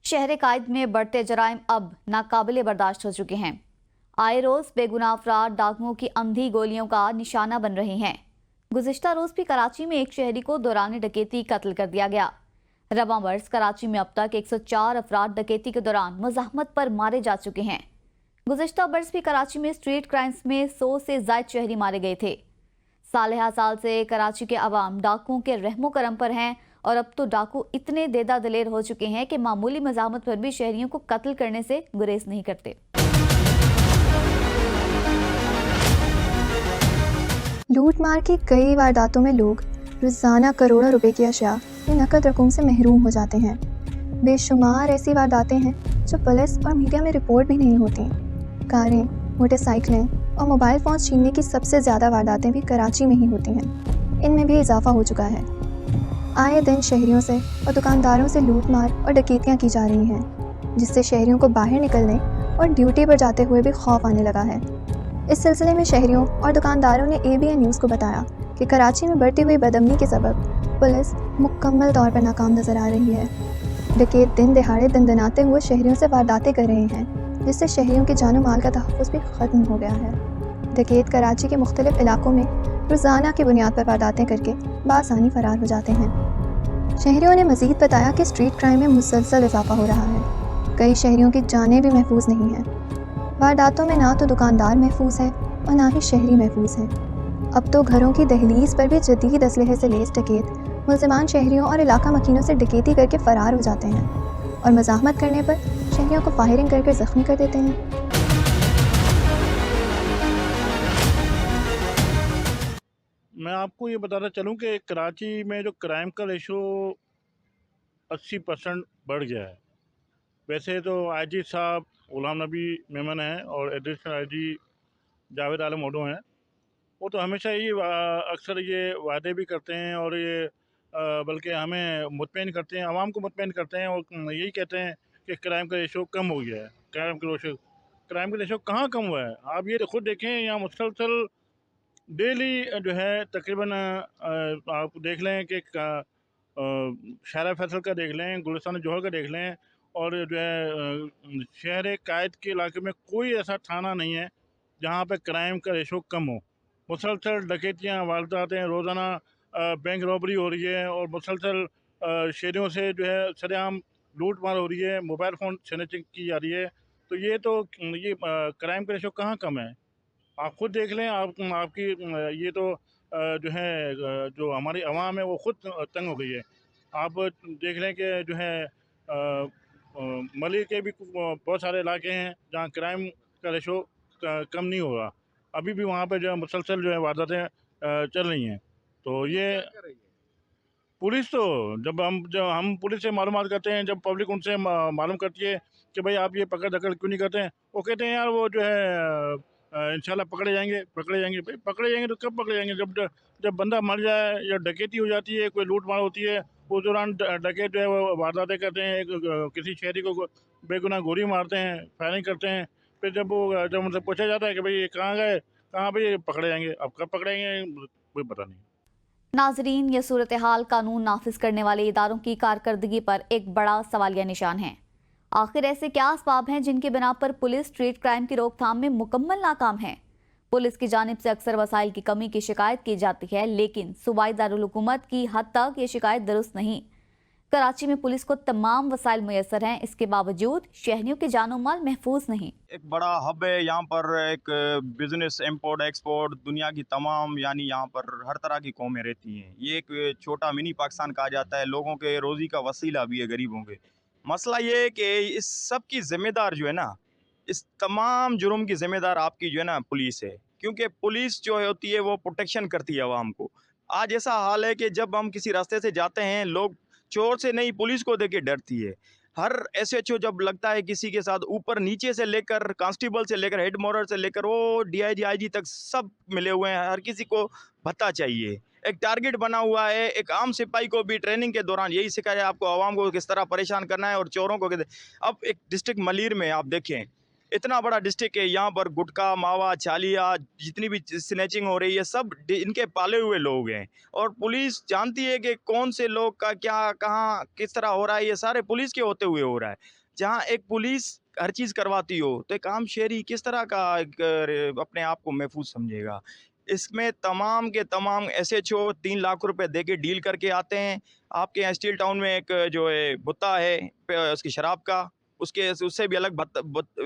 शहर कायद में बढ़ते जराइम अब नाकाबिले बर्दाश्त हो चुके हैं। आए रोज बेगुनाह अफराद डाकुओं की अंधी गोलियों का निशाना बन रहे हैं। गुज़िश्ता रोज भी कराची में एक शहरी को दौरान डकैती कत्ल कर दिया गया। रवां बरस कराची में अब तक 104 अफराद डकैती के दौरान मुज़ाहमत पर मारे जा चुके हैं। गुज़िश्ता बरस भी कराची में स्ट्रीट क्राइम्स में 100 से जायद शहरी मारे गए थे। साल साल से कराची के अवाम डाकुओं के रहमो करम पर हैं और अब तो डाकू इतने देदा दिलेर हो चुके हैं कि मामूली मज़ाहमत पर भी शहरियों को कत्ल करने से गुरेज नहीं करते। लूट मार की कई वारदातों में लोग रोज़ाना करोड़ों रुपए की अशिया या नकद रकम से महरूम हो जाते हैं। बेशुमार ऐसी वारदातें हैं जो पुलिस और मीडिया में रिपोर्ट भी नहीं होती। कारें, मोटरसाइकिलें और मोबाइल फ़ोन छीनने की सबसे ज़्यादा वारदातें भी कराची में ही होती हैं। इनमें भी इजाफा हो चुका है। आए दिन शहरियों से और दुकानदारों से लूट मार और डकैतियाँ की जा रही हैं, जिससे शहरियों को बाहर निकलने और ड्यूटी पर जाते हुए भी खौफ आने लगा है। इस सिलसिले में शहरियों और दुकानदारों ने ABN न्यूज़ को बताया कि कराची में बढ़ती हुई बदअमनी के सबब पुलिस मुकम्मल तौर पर नाकाम नजर आ रही है। डकैत दिन दिहाड़े दंदनाते हुए शहरियों से वारदातें कर रहे हैं, जिससे शहरियों के जानो माल का तहफ़्फ़ुज़ भी ख़त्म हो गया है। डकैत कराची के मुख्तलिफ इलाकों में रोज़ाना की बुनियाद पर वारदातें करके बासानी फ़रार हो जाते हैं। शहरियों ने मज़ीद बताया कि स्ट्रीट क्राइम में मुसलसल इजाफा हो रहा है। कई शहरियों की जानें भी महफूज नहीं हैं। वारदातों में ना तो दुकानदार महफूज है और ना ही शहरी महफूज है। अब तो घरों की दहलीज पर भी जदीद असलहे से लैस डकैत मुल्ज़िमान शहरियों और इलाका मकीनों से डकैती करके फ़रार हो जाते हैं और मज़ाहमत करने पर शहरियों को फायरिंग करके ज़ख्मी कर देते हैं। मैं आपको ये बताना चलूँ कि कराची में जो क्राइम का रेशो 80% बढ़ गया है। वैसे तो IG साहब गुलाम नबी मेमन हैं और एडिशनल IG जावेद आलम ओडो हैं। वो तो हमेशा ही अक्सर ये वादे भी करते हैं और ये बल्कि हमें मुतमईन करते हैं, आवाम को मुतमईन करते हैं और यही कहते हैं कि क्राइम का रेशो कम हो गया है। क्राइम का रेशो कहाँ कम हुआ है? आप ये खुद देखें, यहाँ मुसलसल डेली जो है तकरीबन आप देख लें कि शारा फैसल का देख लें, गुलिस्तान जौहर का देख लें और जो है शहर कायद के इलाके में कोई ऐसा थाना नहीं है जहाँ पे क्राइम का रेशो कम हो। मुसलसल डकैतियाँ, वारदातें, रोज़ाना बैंक रॉबरी हो रही है और मुसलसल शहरियों से जो है सरेआम लूट मार हो रही है, मोबाइल फ़ोन स्नैचिंग की जा रही है। तो ये तो ये क्राइम का रेशो कहाँ कम है? आप खुद देख लें। आपकी ये तो जो है जो हमारी आवाम है वो खुद तंग हो गई है। आप देख लें कि जो है मली के भी बहुत सारे इलाके हैं जहाँ क्राइम का रेशो कम नहीं हो रहा। अभी भी वहाँ पे जो है मुसलसल जो है वारदातें चल रही हैं। तो ये पुलिस तो जब हम पुलिस से मालूमात करते हैं, जब पब्लिक उनसे मालूम करती है कि भाई आप ये पकड़ दकड़ क्यों नहीं करते हैं, वो कहते हैं यार वो जो है इंशाल्लाह पकड़े जाएंगे। भाई पकड़े जाएंगे तो कब पकड़े जाएंगे? जब बंदा मर जाए या डकैती हो जाती है, कोई लूट मार होती है, उस दौरान डकैत जो है वो वारदातें करते हैं, किसी शहरी को बेगुनाह गोली मारते हैं, फायरिंग करते हैं। फिर जब उनसे पूछा जाता है कि भाई ये कहाँ गए, कहाँ भाई ये पकड़े जाएंगे, अब कब पकड़ेंगे कोई पता नहीं। नाजरीन, ये सूरत हाल कानून नाफिज करने वाले इदारों की कारकर्दगी पर एक बड़ा सवालिया निशान है। आखिर ऐसे क्या असबाब हैं जिनकी बिना पर पुलिस स्ट्रीट क्राइम की रोकथाम में मुकम्मल नाकाम है? पुलिस की जानिब से अक्सर वसाइल की कमी की शिकायत की जाती है, लेकिन सूबाई दारुल हुकूमत की हद तक ये शिकायत दुरुस्त नहीं। कराची में पुलिस को तमाम वसाइल मुयसर हैं, इसके बावजूद शहरियों के जानो माल महफूज नहीं। एक बड़ा हब है यहाँ पर, एक बिजनेस इंपोर्ट एक्सपोर्ट, दुनिया की तमाम यानी यहाँ पर हर तरह की कौमें रहती हैं। ये एक छोटा मिनी पाकिस्तान कहा जाता है। लोगों के रोज़ी का वसीला भी है गरीबों के। मसला ये है कि इस सब की ज़िम्मेदार जो है ना, इस तमाम जुर्म की ज़िम्मेदार आपकी जो है ना पुलिस है। क्योंकि पुलिस जो होती है वो प्रोटेक्शन करती है आवाम को। आज ऐसा हाल है कि जब हम किसी रास्ते से जाते हैं, लोग चोर से नहीं पुलिस को देख के डरती है। हर SHO जब लगता है किसी के साथ, ऊपर नीचे से लेकर कांस्टेबल से लेकर हेड मोरर से लेकर वो DIG IG तक सब मिले हुए हैं। हर किसी को भत्ता चाहिए, एक टारगेट बना हुआ है। एक आम सिपाही को भी ट्रेनिंग के दौरान यही सिखाया आपको आवाम को किस तरह परेशान करना है और चोरों को अब एक डिस्ट्रिक्ट मलीर में आप देखें, इतना बड़ा डिस्ट्रिक्ट है, यहाँ पर गुटखा, मावा, चालिया, जितनी भी स्नैचिंग हो रही है सब इनके पाले हुए लोग हैं। और पुलिस जानती है कि कौन से लोग का क्या कहाँ किस तरह हो रहा है, ये सारे पुलिस के होते हुए हो रहा है। जहाँ एक पुलिस हर चीज़ करवाती हो तो एक आम शहरी किस तरह का अपने आप को महफूज समझेगा। इसमें तमाम के तमाम एसएचओ 3 लाख रुपए दे के डील करके आते हैं। आपके यहाँ स्टील टाउन में एक जो है भुत्ता है उसकी शराब का, उससे भी अलग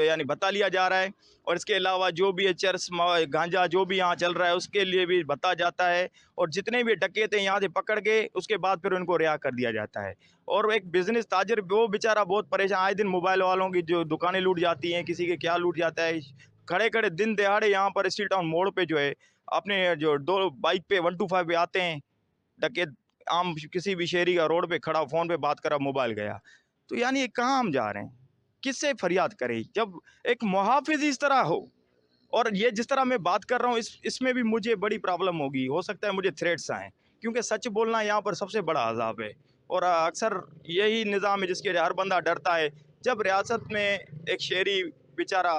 यानी भत्ता लिया जा रहा है। और इसके अलावा जो भी है चरस गांजा जो भी यहाँ चल रहा है उसके लिए भी भत्ता जाता है। और जितने भी डकैत हैं यहाँ से पकड़ के उसके बाद फिर उनको रिहा कर दिया जाता है। और एक बिजनेस ताजर वो बेचारा बहुत परेशान, आए दिन मोबाइल वालों की जो दुकानें लूट जाती हैं, किसी के क्या लूट जाता है। खड़े खड़े दिन दहाड़े यहाँ पर स्टील टाउन मोड़ पे जो है अपने जो 2 बाइक पे 125 पे आते हैं डकैत। आम किसी भी शहरी का रोड पे खड़ा फ़ोन पे बात करा, मोबाइल गया। तो यानी ये कहाँ हम जा रहे हैं, किससे फरियाद करें जब एक मुहाफिज इस तरह हो। और ये जिस तरह मैं बात कर रहा हूँ इसमें भी मुझे बड़ी प्रॉब्लम होगी, हो सकता है मुझे थ्रेट्स आएँ, क्योंकि सच बोलना यहाँ पर सबसे बड़ा अजाब है। और अक्सर यही निज़ाम है जिसके हर बंदा डरता है। जब रियासत में एक शहरी बेचारा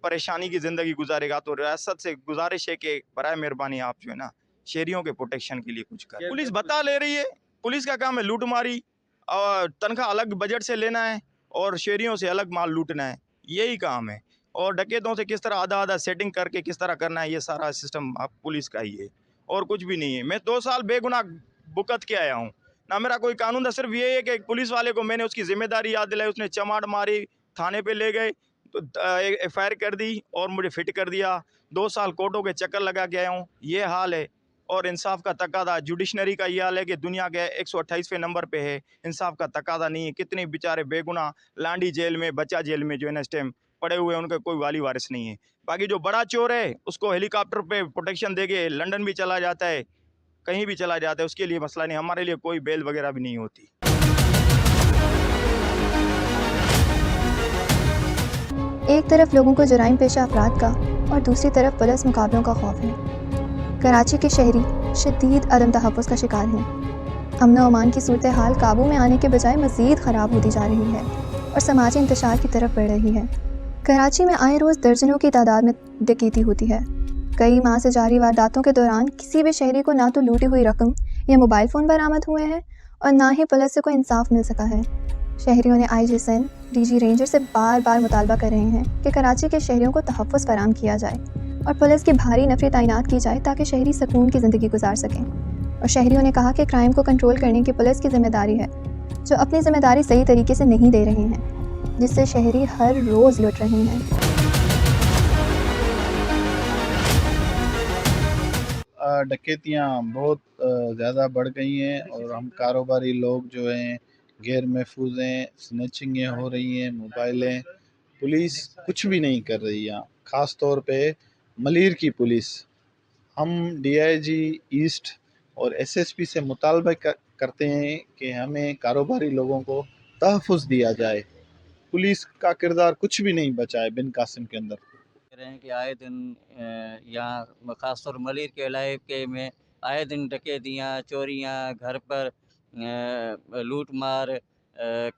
परेशानी की ज़िंदगी गुजारेगा तो रियासत से गुजारिश है कि बराए मेहरबानी आप जो है ना शहरियों के प्रोटेक्शन के लिए कुछ करें। पुलिस बता ले रही है, पुलिस का काम है लूटमारी और तनख्वाह अलग बजट से लेना है और शहरियों से अलग माल लूटना है, यही काम है। और डकैतों से किस तरह आधा आधा सेटिंग करके किस तरह करना है, ये सारा सिस्टम आप पुलिस का ही है और कुछ भी नहीं है। मैं 2 साल बेगुनाह भुगत के आया हूँ, ना मेरा कोई कानून था। सिर्फ ये है कि पुलिस वाले को मैंने उसकी जिम्मेदारी याद दिलाई, उसने चमाट मारी, थाने पे ले गए तो FIR कर दी और मुझे फिट कर दिया। 2 साल कोर्टों के चक्कर लगा के आया हूँ, ये हाल है। और इंसाफ का तकादा जुडिशनरी का ये हाल है कि दुनिया के 128वें नंबर पे है, इंसाफ का तकादा नहीं है। कितने बेचारे बेगुनाह लांडी जेल में, बच्चा जेल में जो है ना इस टाइम पड़े हुए हैं, उनका कोई वाली वारिस नहीं है। बाकी जो बड़ा चोर है उसको हेलीकॉप्टर पे प्रोटेक्शन देके लंदन भी चला जाता है, कहीं भी चला जाता है, उसके लिए मसला नहीं। हमारे लिए कोई बेल वगैरह भी नहीं होती। एक तरफ लोगों को जराइम पेशा अफराद का और दूसरी तरफ पुलिस मुकाबलों का खौफ है। कराची के शहरी शदीद अदम तहफ़्फ़ुज़ का शिकार हैं। अमन व अमान की सूरत हाल काबू में आने के बजाय मज़ीद ख़राब होती जा रही है और समाजी इंतशार की तरफ बढ़ रही है। कराची में आए रोज़ दर्जनों की तादाद में डकैती होती है। कई माह से जारी वारदातों के दौरान किसी भी शहरी को ना तो लूटी हुई रकम या मोबाइल फ़ोन बरामद हुए हैं और ना ही पुलिस से कोई इंसाफ मिल सका है। शहरियों ने IG SIND DG रेंजर से बार बार मुतालबा कर रहे हैं कि कराची के शहरियों को तहफ़्फ़ुज़ फराहम किया जाए और पुलिस की भारी नफरी तैनात की जाए ताकि शहरी सुकून की ज़िंदगी गुजार सकें। और शहरियों ने कहा कि क्राइम को कंट्रोल करने की पुलिस की जिम्मेदारी है, जो अपनी ज़िम्मेदारी सही तरीके से नहीं दे रहे हैं, जिससे शहरी हर रोज़ लुट रहे हैं। डकैतियाँ बहुत ज़्यादा बढ़ गई हैं और हम कारोबारी लोग जो हैं गैर महफूज हैं, स्नैचिंगें हो रही हैं, मोबाइलें, पुलिस कुछ भी नहीं कर रही है। ख़ास तौर पे मलीर की पुलिस, हम DIG ईस्ट और SSP से मुतालबा करते हैं कि हमें कारोबारी लोगों को तहफ़्फ़ुज़ दिया जाए। पुलिस का किरदार कुछ भी नहीं बचा है बिन कासिम के अंदर। रहे हैं कि आए दिन यहाँ ख़ासतौर मलिर के इलाके में आए दिन डकैतियाँ, चोरियाँ, घर पर लूट मार,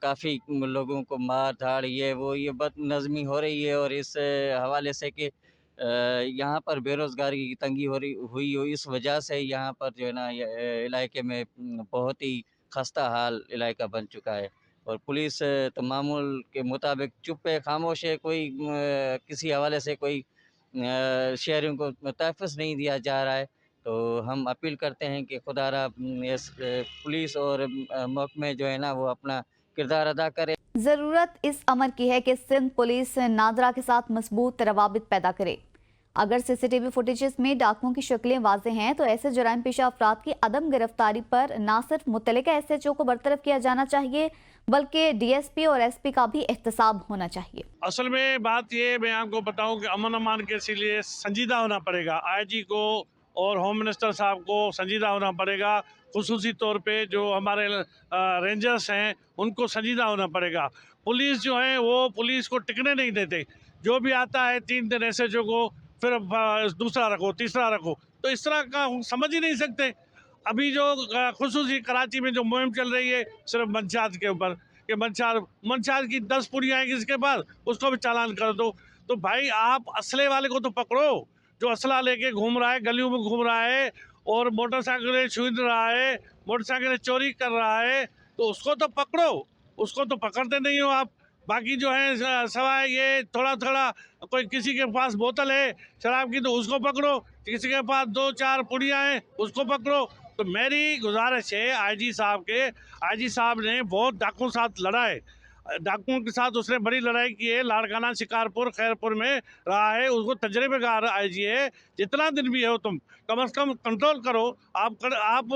काफ़ी लोगों को मार धाड़ ये बदनज़मी हो रही है। और इस हवाले से कि यहाँ पर बेरोज़गारी की तंगी हुई हो, इस वजह से यहाँ पर जो है ना ये इलाके में बहुत ही खस्ता हाल इलाका बन चुका है। और पुलिस तो मामूल के मुताबिक चुप है, खामोश है, कोई किसी हवाले से कोई शहरियों को तहफ़्फ़ुज़ नहीं दिया जा रहा है। तो हम अपील करते हैं कि खुदारा इस पुलिस और महकमे जो है ना वो अपना किरदार अदा करे। ज़रूरत इस अमर की है कि सिंध पुलिस नादरा के साथ मजबूत रवाबित पैदा करे। अगर CCTV फुटेजेस में डाकुओं की शक्लें वाज़ेह हैं तो ऐसे जराइम पेशा अफराद की अदम गिरफ्तारी पर ना सिर्फ मुतल्लिका SHO को बरतरफ किया जाना चाहिए बल्कि DSP और SP का भी एहतसाब होना चाहिए। असल में बात ये मैं आपको बताऊं कि अमन अमान के लिए संजीदा होना पड़ेगा। IG को और होम मिनिस्टर साहब को संजीदा होना पड़ेगा। खुसूसी तौर पे जो हमारे रेंजर्स हैं उनको संजीदा होना पड़ेगा। पुलिस जो है वो पुलिस को टिकने नहीं देते। जो भी आता है 3 दिन SHO को फिर दूसरा रखो, तीसरा रखो, तो इस तरह का हम समझ ही नहीं सकते। अभी जो खुसूसी कराची में जो मुहिम चल रही है सिर्फ मंशात के ऊपर कि मंशात की 10 पुड़ियाँ आएंगी इसके बाद उसको भी चालान कर दो। तो भाई आप असले वाले को तो पकड़ो, जो असला लेके घूम रहा है, गलियों में घूम रहा है और मोटरसाइकिलें छीन रहा है, मोटरसाइकिलें चोरी कर रहा है, तो उसको तो पकड़ो। उसको तो पकड़ते नहीं हो आप। बाकी जो है सवाए ये थोड़ा थोड़ा कोई किसी के पास बोतल है शराब की तो उसको पकड़ो, किसी के पास 2-4 पुड़ियाँ हैं उसको पकड़ो। तो मेरी गुजारिश है आईजी साहब ने बहुत डाकुओं के साथ लड़ा है, डाकुओं के साथ उसने बड़ी लड़ाई की है, लाड़काना, शिकारपुर, खैरपुर में रहा है, उसको तजर्बेकार आईजी है। जितना दिन भी हो तुम कम से कम कंट्रोल करो। आप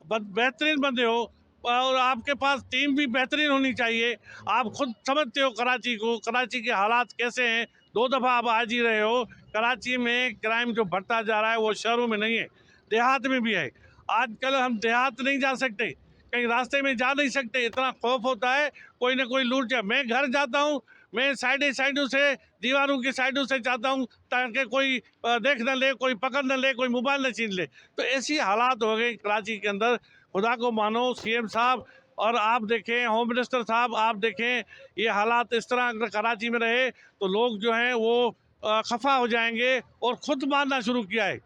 बेहतरीन बंदे हो और आपके पास टीम भी बेहतरीन होनी चाहिए। आप खुद समझते हो कराची को, कराची के हालात कैसे हैं, 2 दफ़ा आप आज ही रहे हो। कराची में क्राइम जो बढ़ता जा रहा है वो शहरों में नहीं है, देहात में भी है। आजकल हम देहात नहीं जा सकते, कहीं रास्ते में जा नहीं सकते, इतना खौफ होता है कोई ना कोई लूट जाए। मैं घर जाता हूँ, मैं साइडों से, दीवारों की साइडों से जाता हूँ ताकि कोई देख न ले, कोई पकड़ न ले, कोई मोबाइल न छीन ले। तो ऐसी हालात हो गए कराची के अंदर। खुदा को मानो सीएम साहब और आप देखें, होम मिनिस्टर साहब आप देखें, ये हालात इस तरह अगर कराची में रहे तो लोग जो हैं वो खफा हो जाएंगे। और ख़ुद मारना शुरू किया है,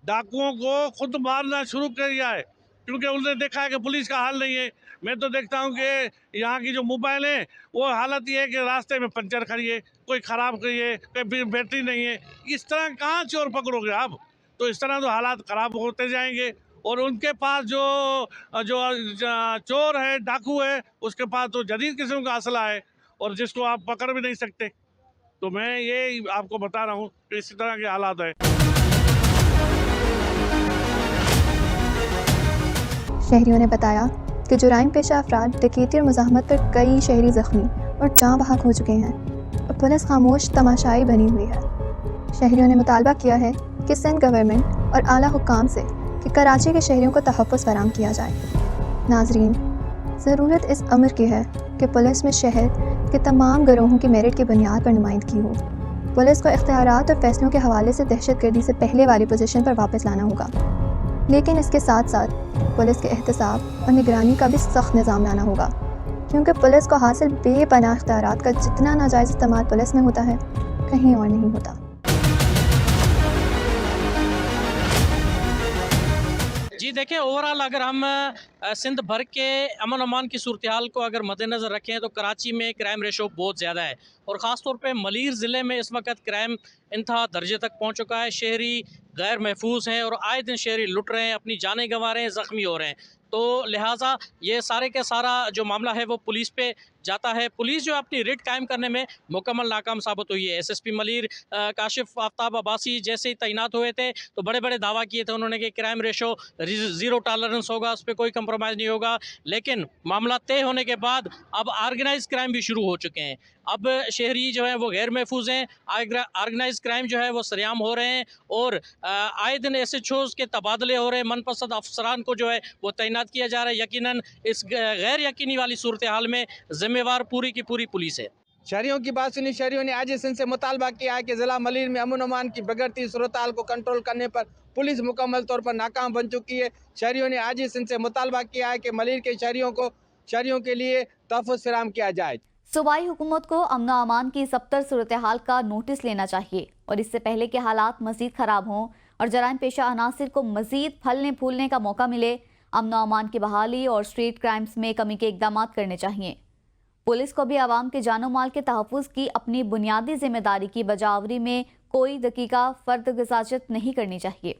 डाकुओं को खुद मारना शुरू कर दिया है, क्योंकि उन्होंने देखा है कि पुलिस का हाल नहीं है। मैं तो देखता हूँ कि यहाँ की जो मोबाइल है वो हालत ये है कि रास्ते में पंचर खड़ी है, कोई ख़राब करी है, कोई बैटरी नहीं है। इस तरह कहाँ चोर पकड़ोगे आप? तो इस तरह तो हालात ख़राब होते जाएंगे। और उनके पास जो चोर है, डाकू है, उसके पास तो जदीद किस्म का असला है और जिसको आप पकड़ भी नहीं सकते। तो मैं ये आपको बता रहा हूँ कि इस तरह के हालात है। शहरियों ने बताया कि जुराइम पेशा अफराद डकैती और मुज़ाहमत पर कई शहरी ज़ख्मी और जाँ बहक हो चुके हैं और पुलिस खामोश तमाशाई बनी हुई है। शहरियों ने मुतालबा किया है कि सिंध गवर्नमेंट और आला हुक्काम से कि कराची के शहरियों को तहफ़्फ़ुज़ फराहम किया जाए। नाजरीन, ज़रूरत इस अमर की है कि पुलिस में शहर के तमाम गिरोहों की मेरिट की बुनियाद पर नुमाइंदगी हो। पुलिस को इख्तियारात और फैसलों के हवाले से दहशतगर्दी से पहले वाली पोजीशन पर वापस लाना होगा, लेकिन इसके साथ साथ पुलिस के एहतसाब और निगरानी का भी सख्त निज़ाम लाना होगा, क्योंकि पुलिस को हासिल बेपनाह इख्तियारात का जितना नाजायज़ इस्तेमाल पुलिस में होता है कहीं और नहीं होता। जी देखिए, ओवरऑल अगर हम सिंध भर के अमन अमान की सूरत हाल को अगर मद्देनज़र रखें तो कराची में क्राइम रेशो बहुत ज़्यादा है और ख़ास तौर पे मलीर ज़िले में इस वक्त क्राइम इंतहा दर्जे तक पहुंच चुका है। शहरी गैर महफूज हैं और आए दिन शहरी लुट रहे हैं, अपनी जानें गंवा रहे हैं, ज़ख्मी हो रहे हैं। तो लिहाजा ये सारे के सारा जो मामला है वो पुलिस पे जाता है। पुलिस जो अपनी रिट कायम करने में मुकम्मल नाकाम साबित हुई है। एसएसपी मलीर काशिफ आफ्ताब अब्बासी जैसे ही तैनात हुए थे तो बड़े बड़े दावा किए थे उन्होंने कि क्राइम रेशो 0 टॉलरेंस होगा, उस पर कोई कंप्रोमाइज़ नहीं होगा। लेकिन मामला तय होने के बाद अब ऑर्गेनाइज क्राइम भी शुरू हो चुके हैं। अब शहरी जो है वो गैर महफूज हैं, ऑर्गेनाइज क्राइम जो है वो सरेआम हो रहे हैं और आए दिन SHOs के तबादले हो रहे हैं, मनपसंद अफसरान को जो है वो तैनात किया जा रहा है। यकीनन इस गैर यकीनी वाली सूरत हाल में जिम्मेवार पूरी की पूरी पुलिस है। शहरियों की बात सुनी, शहरियों ने आज सिंध से मुतालबा किया है कि ज़िला मलीर में अमन अमान की बिगड़ती सूरत हाल को कंट्रोल करने पर पुलिस मुकम्मल तौर पर नाकाम बन चुकी है। शहरियों ने आज सिंध से मुतालबा किया है कि मलीर के शहरियों के लिए तहफ़्फ़ुज़ फराहम किया जाए। सूबाई हुकूमत को अमन अमान की सबतर सूरत हाल का नोटिस लेना चाहिए और इससे पहले कि हालात मज़ीद ख़राब हों और जराइम पेशा अनासिर को मज़ीद फलने फूलने का मौका मिले, अमन अमान की बहाली और स्ट्रीट क्राइम्स में कमी के इक़दाम करने चाहिए। पुलिस को भी आवाम के जानो माल के तहफ़्फ़ुज़ की अपनी बुनियादी जिम्मेदारी की बजावरी में कोई दकीका फ़र्द गुज़ाजत नहीं करनी चाहिए।